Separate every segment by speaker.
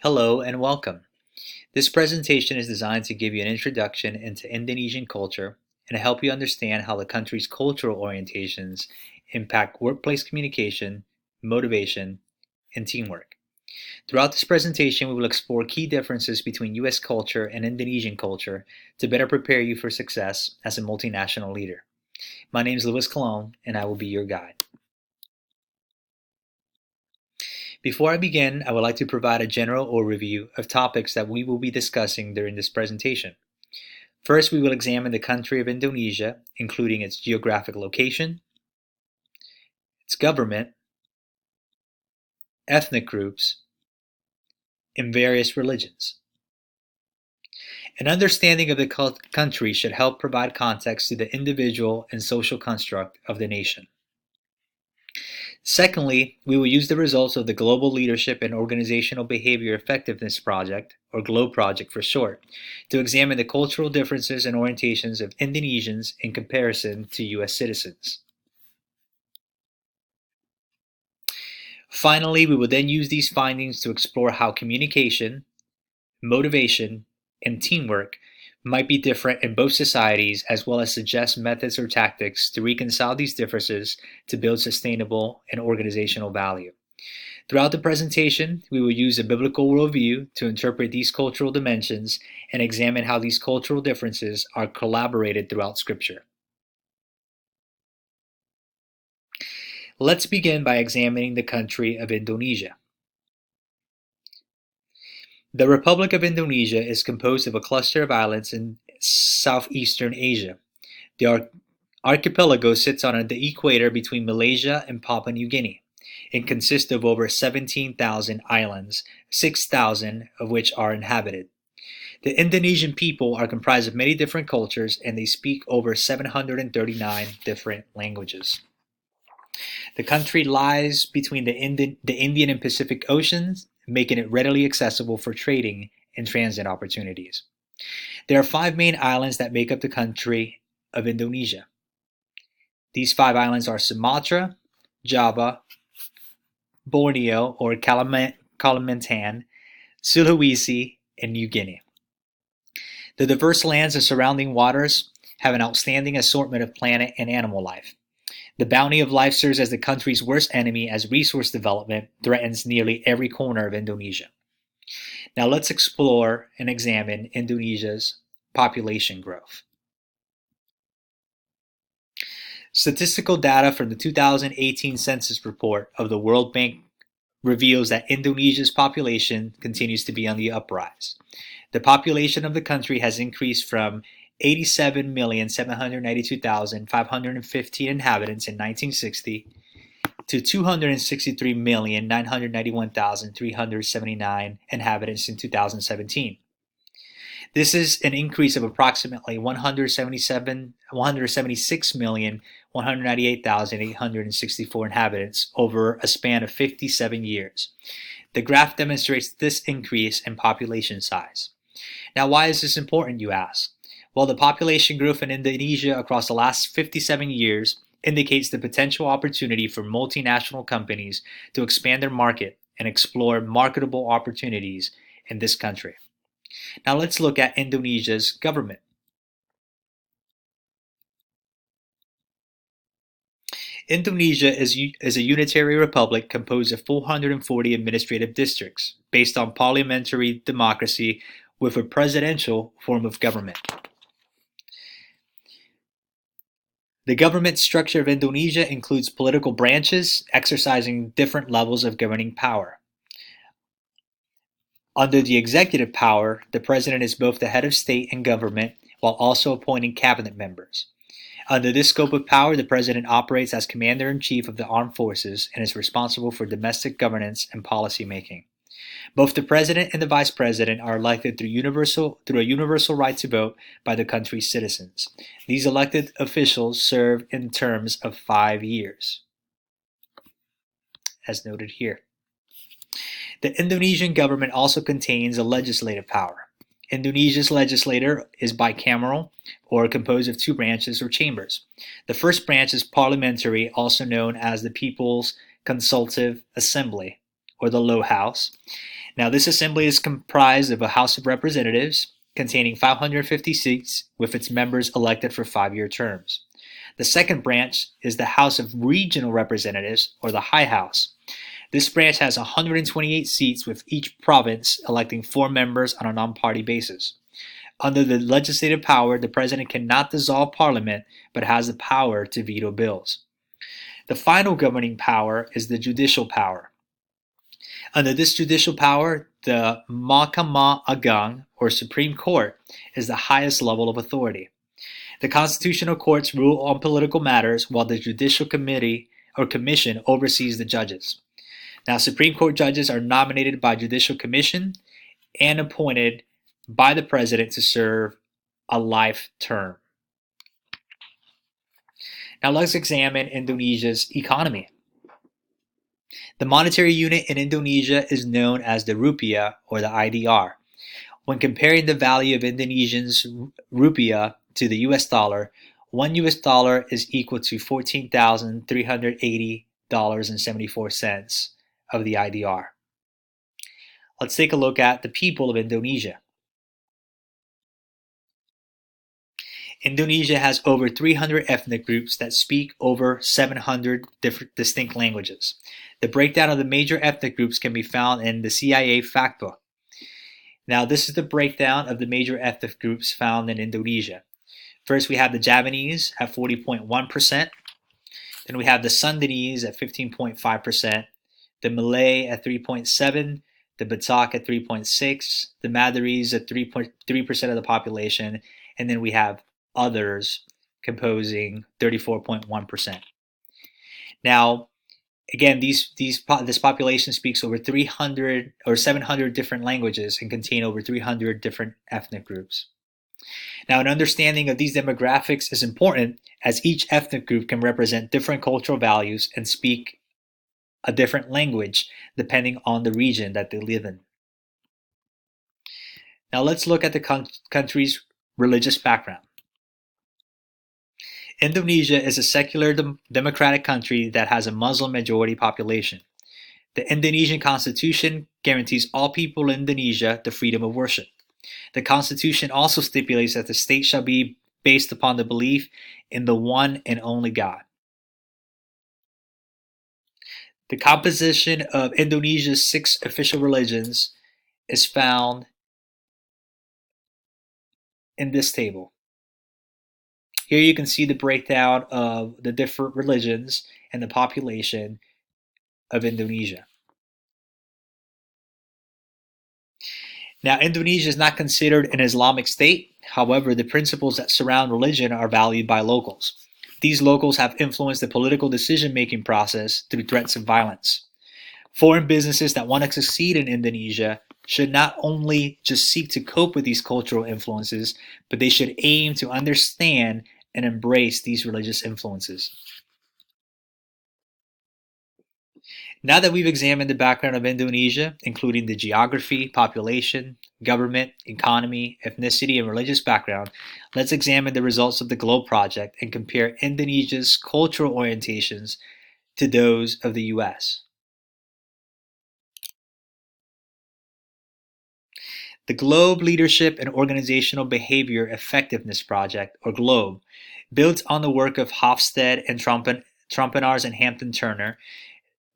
Speaker 1: Hello and welcome. This presentation is designed to give you an introduction into Indonesian culture and help you understand how the country's cultural orientations impact workplace communication, motivation, and teamwork. Throughout this presentation, we will explore key differences between U.S. culture and Indonesian culture to better prepare you for success as a multinational leader. My name is Louis Colon, and I will be your guide. Before I begin, I would like to provide a general overview of topics that we will be discussing during this presentation. First, we will examine the country of Indonesia, including its geographic location, its government, ethnic groups, and various religions. An understanding of the country should help provide context to the individual and social construct of the nation. Secondly, we will use the results of the Global Leadership and Organizational Behavior Effectiveness Project, or GLOBE project for short, to examine the cultural differences and orientations of Indonesians in comparison to U.S. citizens. Finally, we will then use these findings to explore how communication, motivation, and teamwork might be different in both societies, as well as suggest methods or tactics to reconcile these differences to build sustainable and organizational value. Throughout the presentation, we will use a biblical worldview to interpret these cultural dimensions and examine how these cultural differences are collaborated throughout Scripture. Let's begin by examining the country of Indonesia. The Republic of Indonesia is composed of a cluster of islands in southeastern Asia. The archipelago sits on the equator between Malaysia and Papua New Guinea. It consists of over 17,000 islands, 6,000 of which are inhabited. The Indonesian people are comprised of many different cultures, and they speak over 739 different languages. The country lies between the Indian and Pacific Oceans, making it readily accessible for trading and transit opportunities. There are 5 main islands that make up the country of Indonesia. These 5 islands are Sumatra, Java, Borneo or Kalimantan, Sulawesi, and New Guinea. The diverse lands and surrounding waters have an outstanding assortment of plant and animal life. The bounty of life serves as the country's worst enemy, as resource development threatens nearly every corner of Indonesia. Now let's explore and examine Indonesia's population growth. Statistical data from the 2018 census report of the World Bank reveals that Indonesia's population continues to be on the uprise. The population of the country has increased from 87,792,515 inhabitants in 1960 to 263,991,379 inhabitants in 2017. This is an increase of approximately 176,198,864 inhabitants over a span of 57 years. The graph demonstrates this increase in population size. Now, why is this important, you ask? Well, the population growth in Indonesia across the last 57 years indicates the potential opportunity for multinational companies to expand their market and explore marketable opportunities in this country. Now let's look at Indonesia's government. Indonesia is a unitary republic composed of 440 administrative districts based on parliamentary democracy with a presidential form of government. The government structure of Indonesia includes political branches exercising different levels of governing power. Under the executive power, the president is both the head of state and government while also appointing cabinet members. Under this scope of power, the president operates as commander-in-chief of the armed forces and is responsible for domestic governance and policy making. Both the president and the vice president are elected through a universal right to vote by the country's citizens. These elected officials serve in terms of 5 years, as noted here. The Indonesian government also contains a legislative power. Indonesia's legislature is bicameral, or composed of 2 branches or chambers. The first branch is parliamentary, also known as the People's Consultative Assembly, or the Low House. Now, this assembly is comprised of a House of Representatives containing 550 seats with its members elected for 5-year terms. The second branch is the House of Regional Representatives, or the High House. This branch has 128 seats, with each province electing 4 members on a non-party basis. Under the legislative power, the president cannot dissolve parliament, but has the power to veto bills. The final governing power is the judicial power. Under this judicial power, the Mahkamah Agung, or Supreme Court, is the highest level of authority. The constitutional courts rule on political matters, while the Judicial Committee or Commission oversees the judges. Now, Supreme Court judges are nominated by Judicial Commission and appointed by the President to serve a life term. Now, let's examine Indonesia's economy. The monetary unit in Indonesia is known as the rupiah, or the IDR. When comparing the value of Indonesian's rupiah to the US dollar, $1 is equal to $14,380.74 of the IDR. Let's take a look at the people of Indonesia. Indonesia has over 300 ethnic groups that speak over 700 different distinct languages. The breakdown of the major ethnic groups can be found in the CIA fact book. Now, this is the breakdown of the major ethnic groups found in Indonesia. First, we have the Javanese at 40.1%. Then we have the Sundanese at 15.5%. The Malay at 3.7%. The Batak at 3.6%. The Madurese at 3.3% of the population. And then we have others composing 34.1%. Now, again, this population speaks over 300 or 700 different languages and contain over 300 different ethnic groups. Now, an understanding of these demographics is important, as each ethnic group can represent different cultural values and speak a different language depending on the region that they live in. Now, let's look at the country's religious background. Indonesia is a secular democratic country that has a Muslim majority population. The Indonesian Constitution guarantees all people in Indonesia the freedom of worship. The Constitution also stipulates that the state shall be based upon the belief in the one and only God. The composition of Indonesia's 6 official religions is found in this table. Here you can see the breakdown of the different religions and the population of Indonesia. Now, Indonesia is not considered an Islamic state. However, the principles that surround religion are valued by locals. These locals have influenced the political decision-making process through threats of violence. Foreign businesses that want to succeed in Indonesia should not only just seek to cope with these cultural influences, but they should aim to understand and embrace these religious influences. Now that we've examined the background of Indonesia, including the geography, population, government, economy, ethnicity, and religious background, let's examine the results of the GLOBE project and compare Indonesia's cultural orientations to those of the US. The GLOBE Leadership and Organizational Behavior Effectiveness Project, or GLOBE, builds on the work of Hofstede and Trompenaars and Hampton Turner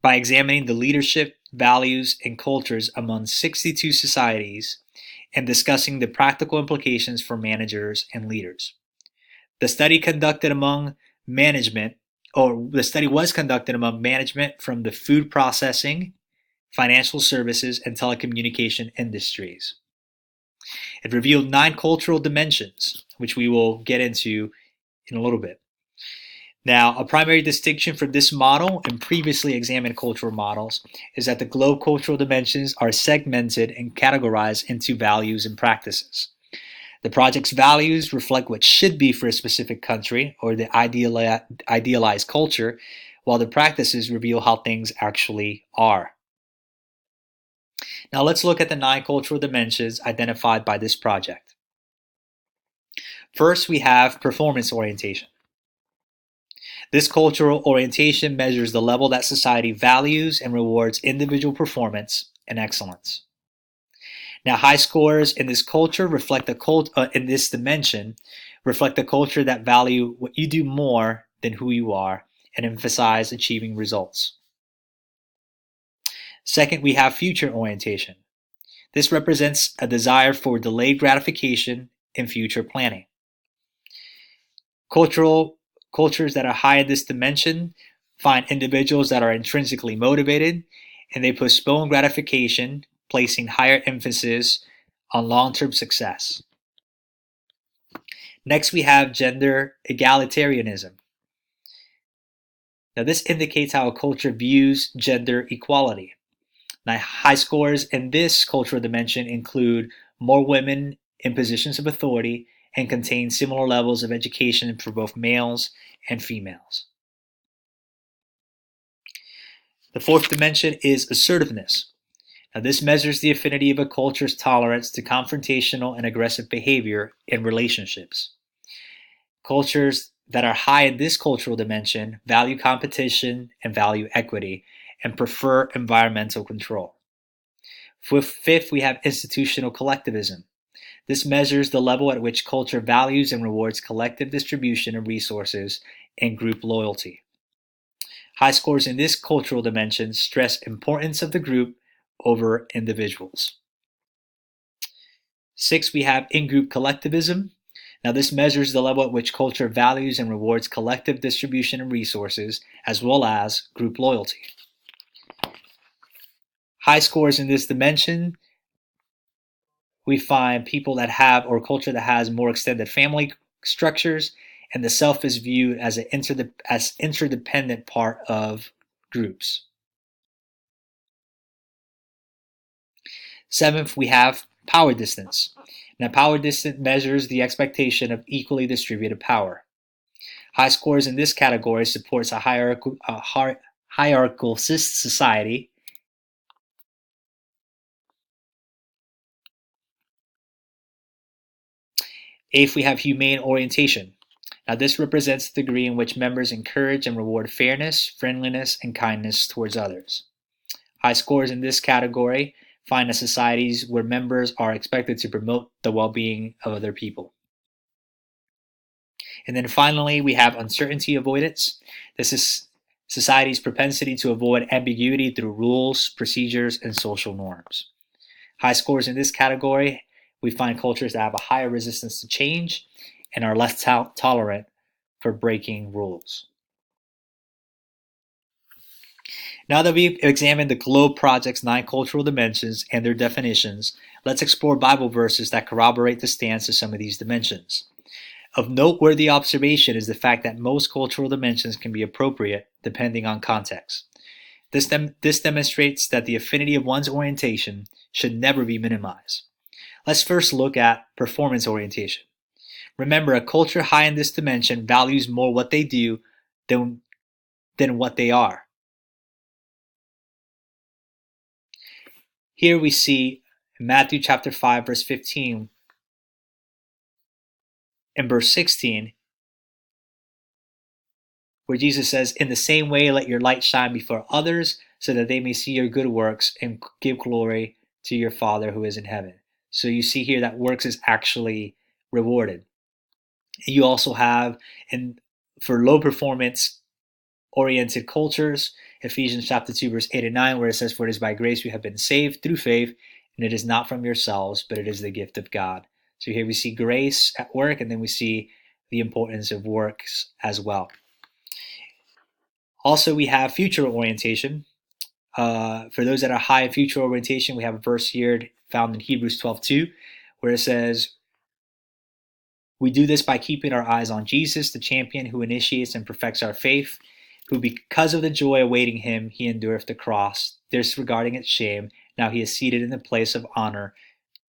Speaker 1: by examining the leadership, values, and cultures among 62 societies and discussing the practical implications for managers and leaders. The study was conducted among management from the food processing, financial services, and telecommunication industries. It revealed 9 cultural dimensions, which we will get into in a little bit. Now, a primary distinction from this model and previously examined cultural models is that the GLOBE cultural dimensions are segmented and categorized into values and practices. The project's values reflect what should be for a specific country or the idealized culture, while the practices reveal how things actually are. Now let's look at the 9 cultural dimensions identified by this project. First, we have performance orientation. This cultural orientation measures the level that society values and rewards individual performance and excellence. Now, high scores in this culture reflect in this dimension reflect a culture that value what you do more than who you are and emphasize achieving results. Second, we have future orientation. This represents a desire for delayed gratification and future planning. Cultures that are high in this dimension find individuals that are intrinsically motivated and they postpone gratification, placing higher emphasis on long-term success. Next, we have gender egalitarianism. Now, this indicates how a culture views gender equality. Now, high scores in this cultural dimension include more women in positions of authority and contain similar levels of education for both males and females. The fourth dimension is assertiveness. Now, this measures the affinity of a culture's tolerance to confrontational and aggressive behavior in relationships. Cultures that are high in this cultural dimension value competition and value equity and prefer environmental control. Fifth, we have institutional collectivism. This measures the level at which culture values and rewards collective distribution of resources and group loyalty. High scores in this cultural dimension stress importance of the group over individuals. Six, we have in-group collectivism. Now, this measures the level at which culture values and rewards collective distribution of resources as well as group loyalty. High scores in this dimension, we find people that have, or culture that has more extended family structures, and the self is viewed as interdependent part of groups. Seventh, we have power distance. Now, power distance measures the expectation of equally distributed power. High scores in this category supports a hierarchical society. Eighth, we have humane orientation. Now, this represents the degree in which members encourage and reward fairness, friendliness, and kindness towards others. High scores in this category find societies where members are expected to promote the well-being of other people. And then finally, we have uncertainty avoidance. This is society's propensity to avoid ambiguity through rules, procedures, and social norms. High scores in this category, we find cultures that have a higher resistance to change and are less tolerant for breaking rules. Now that we've examined the Globe Project's 9 cultural dimensions and their definitions, let's explore Bible verses that corroborate the stance of some of these dimensions. Of noteworthy observation is the fact that most cultural dimensions can be appropriate depending on context. This demonstrates that the affinity of one's orientation should never be minimized. Let's first look at performance orientation. Remember, a culture high in this dimension values more what they do than what they are. Here we see Matthew chapter 5, verse 15 and verse 16, where Jesus says, "In the same way, let your light shine before others, so that they may see your good works and give glory to your Father who is in heaven." So you see here that works is actually rewarded. You also have, for low performance oriented cultures, Ephesians chapter 2, verse 8 and 9, where it says, "For it is by grace you have been saved through faith, and it is not from yourselves, but it is the gift of God." So here we see grace at work, and then we see the importance of works as well. Also, we have future orientation. For those that are high in future orientation, we have a verse here found in Hebrews 12:2, where it says, "We do this by keeping our eyes on Jesus, the champion who initiates and perfects our faith, who because of the joy awaiting him, he endured the cross, disregarding its shame. Now he is seated in the place of honor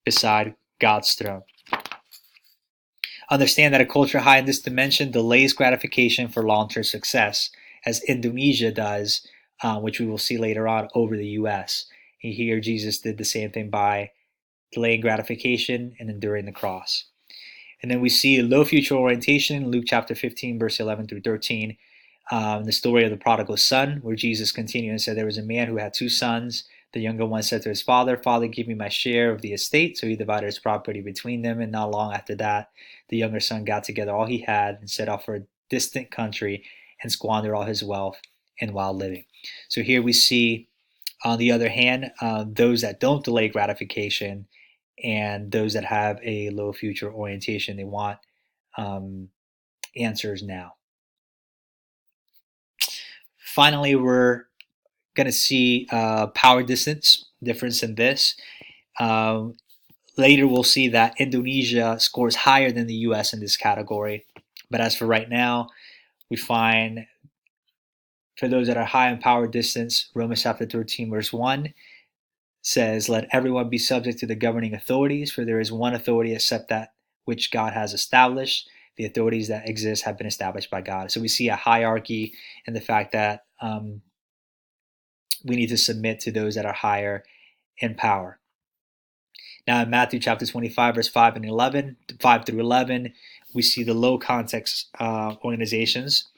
Speaker 1: beside God's throne." Understand that a culture high in this dimension delays gratification for long-term success, as Indonesia does, which we will see later on, over the U.S. And here Jesus did the same thing by delaying gratification and enduring the cross. And then we see low future orientation in Luke chapter 15, verse 11 through 13, the story of the prodigal son, where Jesus continued and said, "There was a man who had 2 sons. The younger one said to his father, "Father, give me my share of the estate." So he divided his property between them, and not long after that, the younger son got together all he had and set off for a distant country and squandered all his wealth in wild living. So here we see, on the other hand, those that don't delay gratification and those that have a low future orientation. They want answers now. Finally, we're going to see power distance difference in this. Later, we'll see that Indonesia scores higher than the US in this category. But as for right now, we find for those that are high in power distance, Romans chapter 13, verse 1 says, "Let everyone be subject to the governing authorities, for there is one authority except that which God has established. The authorities that exist have been established by God." So we see a hierarchy in the fact that we need to submit to those that are higher in power. Now in Matthew chapter 25, verse 5 through 11, we see the low context organizations.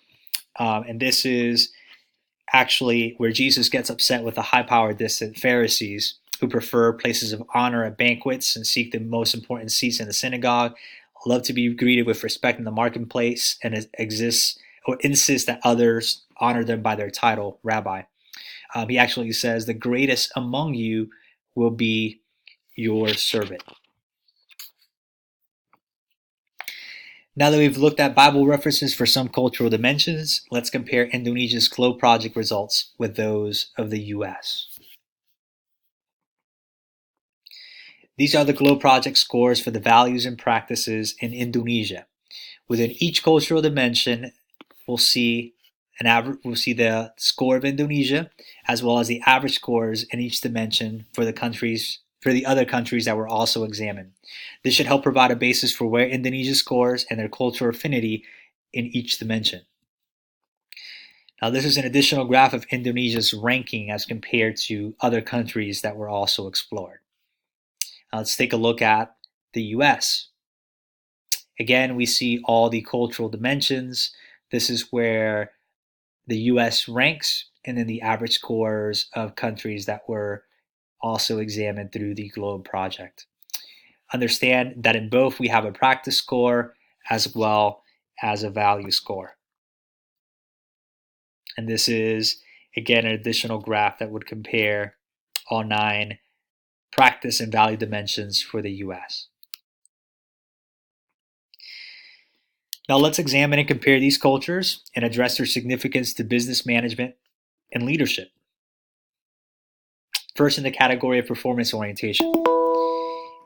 Speaker 1: And this is actually where Jesus gets upset with the high power distant Pharisees who prefer places of honor at banquets and seek the most important seats in the synagogue, love to be greeted with respect in the marketplace, and insist that others honor them by their title, rabbi. He actually says, "The greatest among you will be your servant." Now that we've looked at Bible references for some cultural dimensions, let's compare Indonesia's GLOBE project results with those of the US. These are the GLOBE project scores for the values and practices in Indonesia. Within each cultural dimension, we'll see the score of Indonesia, as well as the average scores in each dimension for the other countries that were also examined. This should help provide a basis for where Indonesia scores and their cultural affinity in each dimension. Now, this is an additional graph of Indonesia's ranking as compared to other countries that were also explored. Now, let's take a look at the US. Again, we see all the cultural dimensions. This is where the US ranks, and then the average scores of countries that were also examined through the GLOBE project. Understand that in both we have a practice score as well as a value score. And this is, again, an additional graph that would compare all 9 practice and value dimensions for the US. Now let's examine and compare these cultures and address their significance to business management and leadership. First, in the category of performance orientation.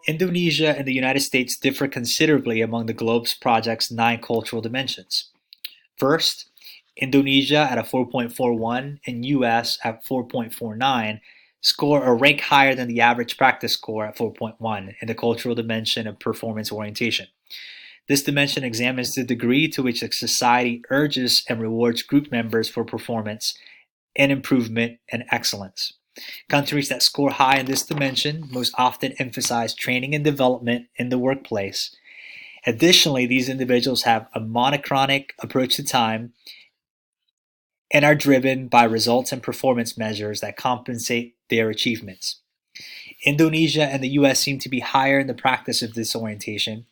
Speaker 1: Indonesia and the United States differ considerably among the GLOBE project's 9 cultural dimensions. First, Indonesia at a 4.41 and US at 4.49 score or rank higher than the average practice score at 4.1 in the cultural dimension of performance orientation. This dimension examines the degree to which a society urges and rewards group members for performance and improvement and excellence. Countries that score high in this dimension most often emphasize training and development in the workplace. Additionally, these individuals have a monochronic approach to time and are driven by results and performance measures that compensate their achievements. Indonesia and the US seem to be higher in the practice of this orientation.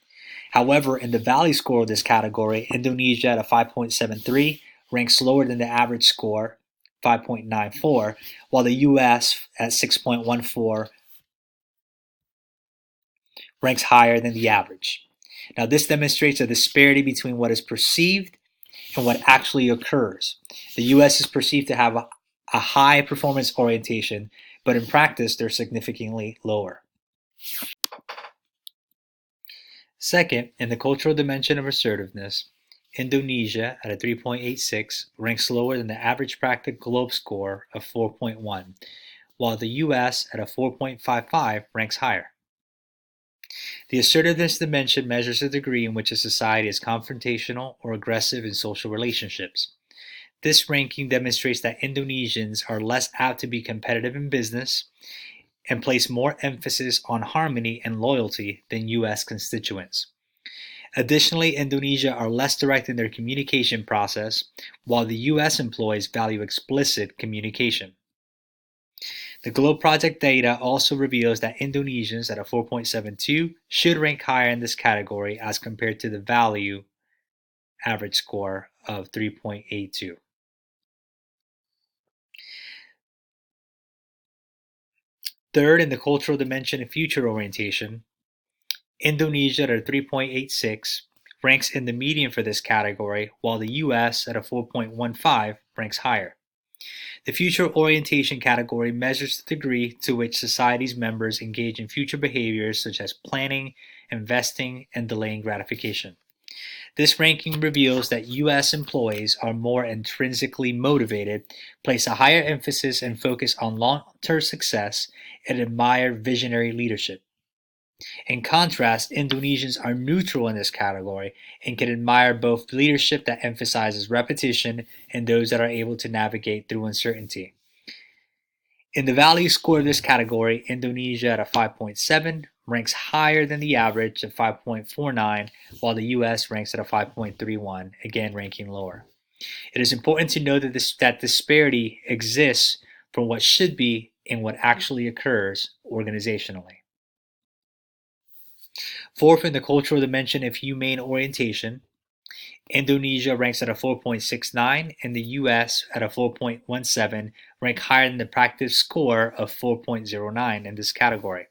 Speaker 1: However, in the value score of this category, Indonesia at a 5.73 ranks lower than the average score, 5.94, while the US at 6.14 ranks higher than the average. Now, this demonstrates a disparity between what is perceived and what actually occurs. The US is perceived to have a high performance orientation, but in practice, they're significantly lower. Second, in the cultural dimension of assertiveness, Indonesia at a 3.86 ranks lower than the average practice GLOBE score of 4.1, while the US at a 4.55 ranks higher. The assertiveness dimension measures the degree in which a society is confrontational or aggressive in social relationships. This ranking demonstrates that Indonesians are less apt to be competitive in business and place more emphasis on harmony and loyalty than US constituents. Additionally, Indonesia are less direct in their communication process, while the US employees value explicit communication. The Globe Project data also reveals that Indonesians at a 4.72 should rank higher in this category as compared to the value average score of 3.82. Third, in the cultural dimension and future orientation, Indonesia at a 3.86 ranks in the median for this category, while the US at a 4.15 ranks higher. The future orientation category measures the degree to which society's members engage in future behaviors such as planning, investing, and delaying gratification. This ranking reveals that U.S. employees are more intrinsically motivated, place a higher emphasis and focus on long-term success, and admire visionary leadership. In contrast, Indonesians are neutral in this category and can admire both leadership that emphasizes repetition and those that are able to navigate through uncertainty. In the value score of this category, Indonesia at a 5.7 ranks higher than the average of 5.49, while the US ranks at a 5.31, again ranking lower. It is important to note that disparity exists from what should be and what actually occurs organizationally. Fourth, in the cultural dimension of humane orientation, Indonesia ranks at a 4.69 and the US at a 4.17, rank higher than the practice score of 4.09 in this category.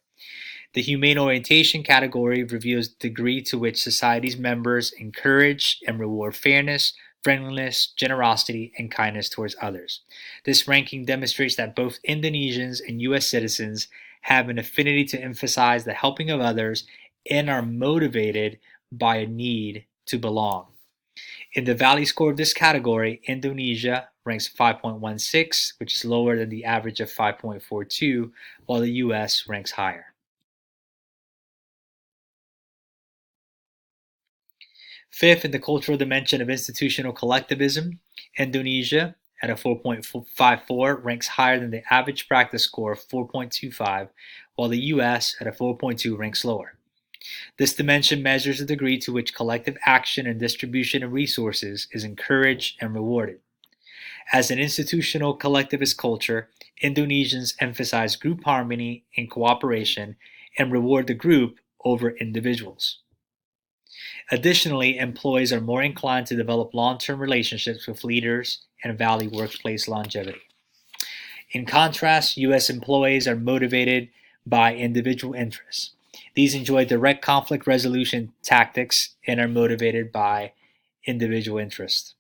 Speaker 1: The humane orientation category reveals the degree to which society's members encourage and reward fairness, friendliness, generosity, and kindness towards others. This ranking demonstrates that both Indonesians and US citizens have an affinity to emphasize the helping of others and are motivated by a need to belong. In the value score of this category, Indonesia ranks 5.16, which is lower than the average of 5.42, while the US ranks higher. Fifth, in the cultural dimension of institutional collectivism, Indonesia at a 4.54 ranks higher than the average practice score of 4.25, while the US at a 4.2 ranks lower. This dimension measures the degree to which collective action and distribution of resources is encouraged and rewarded. As an institutional collectivist culture, Indonesians emphasize group harmony and cooperation and reward the group over individuals. Additionally, employees are more inclined to develop long-term relationships with leaders and value workplace longevity. In contrast, U.S. employees are motivated by individual interests. These enjoy direct conflict resolution tactics and are motivated by individual interest.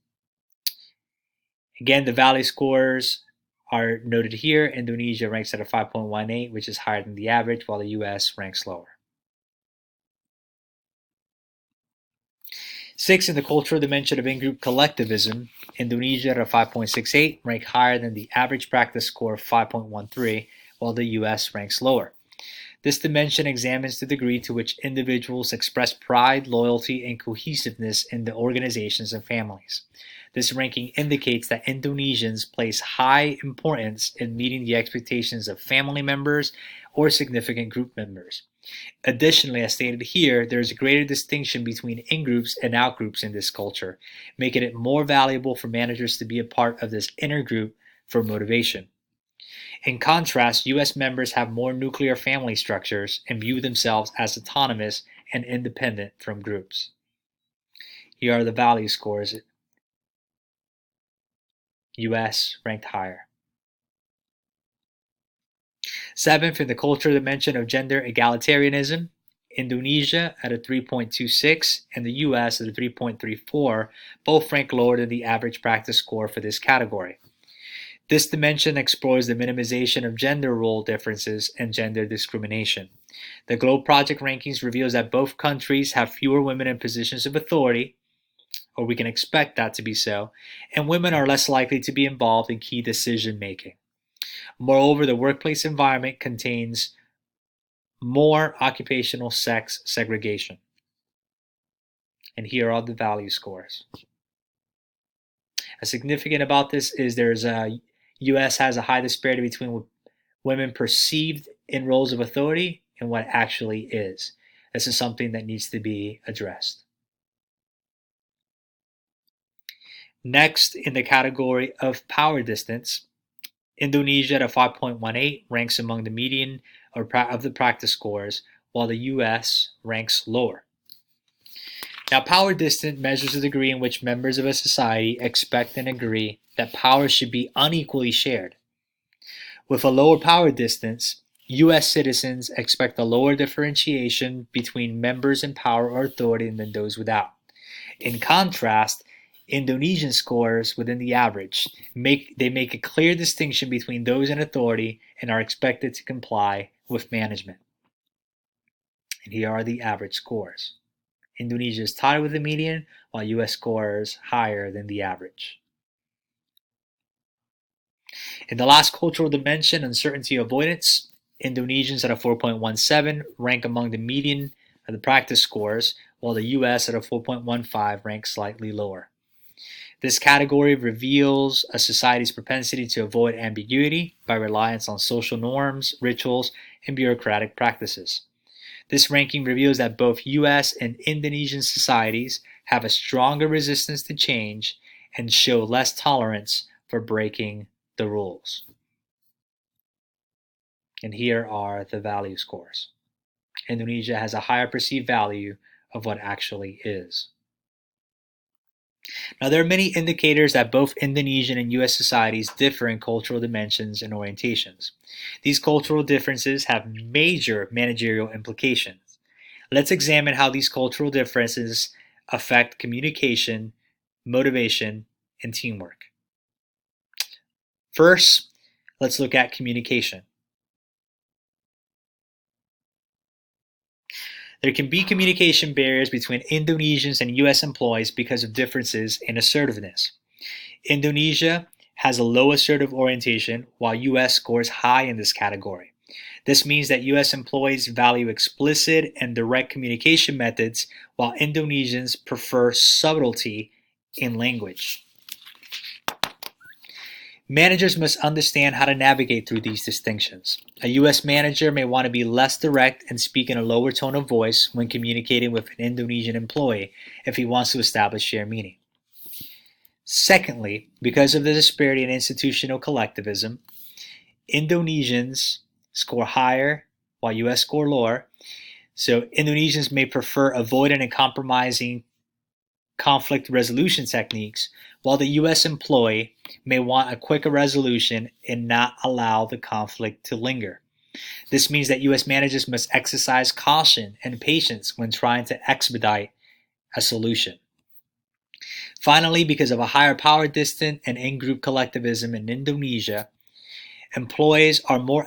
Speaker 1: Again, the value scores are noted here. Indonesia ranks at a 5.18, which is higher than the average, while the US ranks lower. Six, in the cultural dimension of in-group collectivism, Indonesia at a 5.68 rank higher than the average practice score of 5.13, while the US ranks lower. This dimension examines the degree to which individuals express pride, loyalty, and cohesiveness in the organizations and families. This ranking indicates that Indonesians place high importance in meeting the expectations of family members or significant group members. Additionally, as stated here, there is a greater distinction between in-groups and out-groups in this culture, making it more valuable for managers to be a part of this inner group for motivation. In contrast, U.S. members have more nuclear family structures and view themselves as autonomous and independent from groups. Here are the value scores. U.S. ranked higher. Seventh, in the cultural dimension of gender egalitarianism, Indonesia at a 3.26 and the US at a 3.34 both rank lower than the average practice score for this category. This dimension explores the minimization of gender role differences and gender discrimination. The Globe Project rankings reveals that both countries have fewer women in positions of authority, or we can expect that to be so, and women are less likely to be involved in key decision making. Moreover, the workplace environment contains more occupational sex segregation. And here are the value scores. Significant about this is there's a U.S. has a high disparity between women perceived in roles of authority and what actually is. This is something that needs to be addressed. Next, in the category of power distance, Indonesia at a 5.18 ranks among the median of the practice scores, while the US ranks lower. Now, power distance measures the degree in which members of a society expect and agree that power should be unequally shared. With a lower power distance, US citizens expect a lower differentiation between members in power or authority than those without. In contrast, Indonesian scores within the average make a clear distinction between those in authority and are expected to comply with management. And here are the average scores. Indonesia is tied with the median, while US scores higher than the average. In the last cultural dimension, uncertainty avoidance, Indonesians at a 4.17 rank among the median of the practice scores, while the US at a 4.15 ranks slightly lower. This category reveals a society's propensity to avoid ambiguity by reliance on social norms, rituals, and bureaucratic practices. This ranking reveals that both US and Indonesian societies have a stronger resistance to change and show less tolerance for breaking the rules. And here are the value scores. Indonesia has a higher perceived value of what actually is. Now, there are many indicators that both Indonesian and US societies differ in cultural dimensions and orientations. These cultural differences have major managerial implications. Let's examine how these cultural differences affect communication, motivation, and teamwork. First, let's look at communication. There can be communication barriers between Indonesians and US employees because of differences in assertiveness. Indonesia has a low assertive orientation, while US scores high in this category. This means that US employees value explicit and direct communication methods, while Indonesians prefer subtlety in language. Managers must understand how to navigate through these distinctions. A US manager may want to be less direct and speak in a lower tone of voice when communicating with an Indonesian employee if he wants to establish shared meaning. Secondly, because of the disparity in institutional collectivism, Indonesians score higher while US score lower. So Indonesians may prefer avoidant and compromising conflict resolution techniques, while the US employee may want a quicker resolution and not allow the conflict to linger. This means that US managers must exercise caution and patience when trying to expedite a solution. Finally, because of a higher power distance and in-group collectivism in Indonesia, employees are more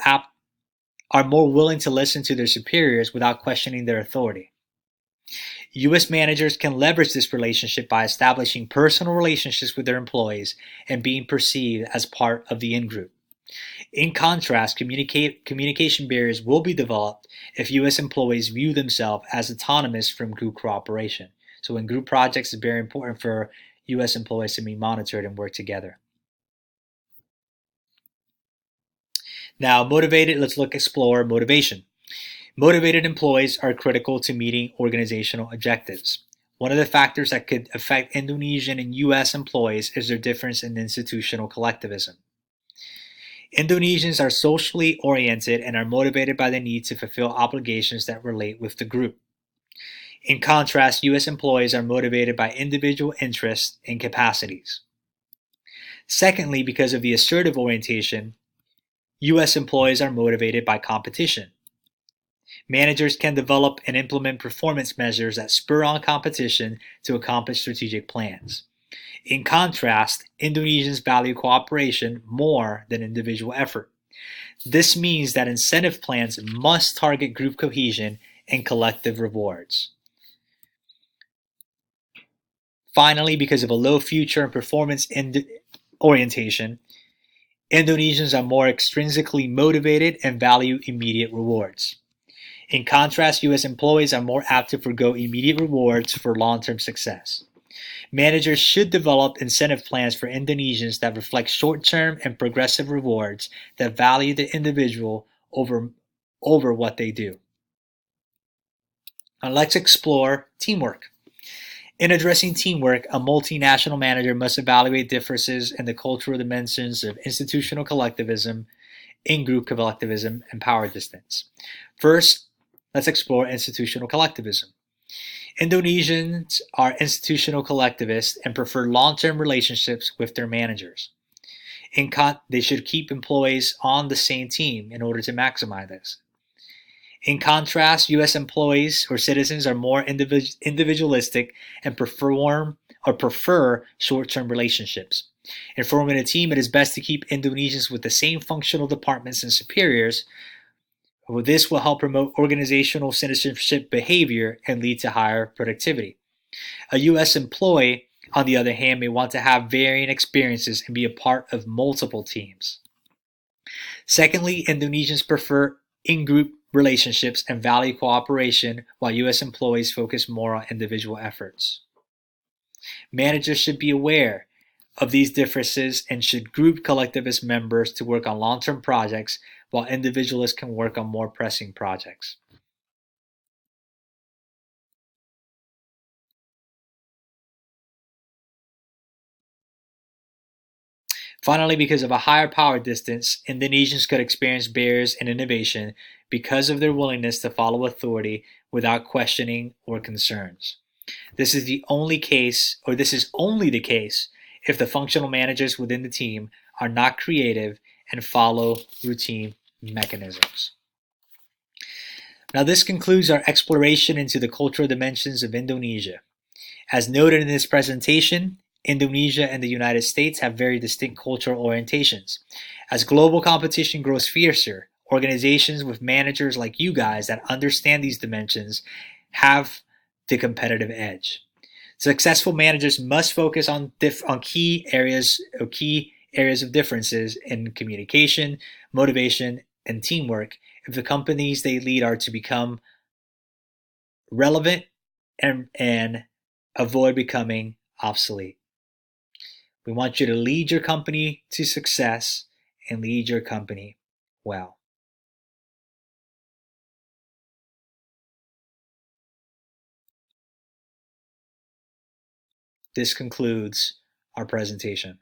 Speaker 1: willing to listen to their superiors without questioning their authority. US managers can leverage this relationship by establishing personal relationships with their employees and being perceived as part of the in-group. In contrast, communication barriers will be developed if US employees view themselves as autonomous from group cooperation. So in group projects, it's very important for US employees to be monitored and work together. Now, let's explore motivation. Motivated employees are critical to meeting organizational objectives. One of the factors that could affect Indonesian and US employees is their difference in institutional collectivism. Indonesians are socially oriented and are motivated by the need to fulfill obligations that relate with the group. In contrast, US employees are motivated by individual interests and capacities. Secondly, because of the assertive orientation, US employees are motivated by competition. Managers can develop and implement performance measures that spur on competition to accomplish strategic plans. In contrast, Indonesians value cooperation more than individual effort. This means that incentive plans must target group cohesion and collective rewards. Finally, because of a low future and performance orientation, Indonesians are more extrinsically motivated and value immediate rewards. In contrast, US employees are more apt to forgo immediate rewards for long-term success. Managers should develop incentive plans for Indonesians that reflect short-term and progressive rewards that value the individual over what they do. Now let's explore teamwork. In addressing teamwork, a multinational manager must evaluate differences in the cultural dimensions of institutional collectivism, in-group collectivism, and power distance. First, let's explore institutional collectivism. Indonesians are institutional collectivists and prefer long-term relationships with their managers. They should keep employees on the same team in order to maximize this. In contrast, U.S. employees or citizens are more individualistic and prefer short-term relationships. In forming a team, it is best to keep Indonesians with the same functional departments and superiors. This will help promote organizational citizenship behavior and lead to higher productivity. A U.S. employee, on the other hand, may want to have varying experiences and be a part of multiple teams. Secondly, Indonesians prefer in-group relationships and value cooperation, while U.S. employees focus more on individual efforts. Managers should be aware of these differences and should group collectivist members to work on long-term projects, while individualists can work on more pressing projects. Finally, because of a higher power distance, Indonesians could experience barriers in innovation because of their willingness to follow authority without questioning or concerns. This is only the case if the functional managers within the team are not creative and follow routine mechanisms. Now, this concludes our exploration into the cultural dimensions of Indonesia. As noted in this presentation, Indonesia and the United States have very distinct cultural orientations. As global competition grows fiercer, organizations with managers like you guys that understand these dimensions have the competitive edge. Successful managers must focus on key areas of differences in communication, motivation, and teamwork if the companies they lead are to become relevant and avoid becoming obsolete. We want you to lead your company to success and lead your company well. This concludes our presentation.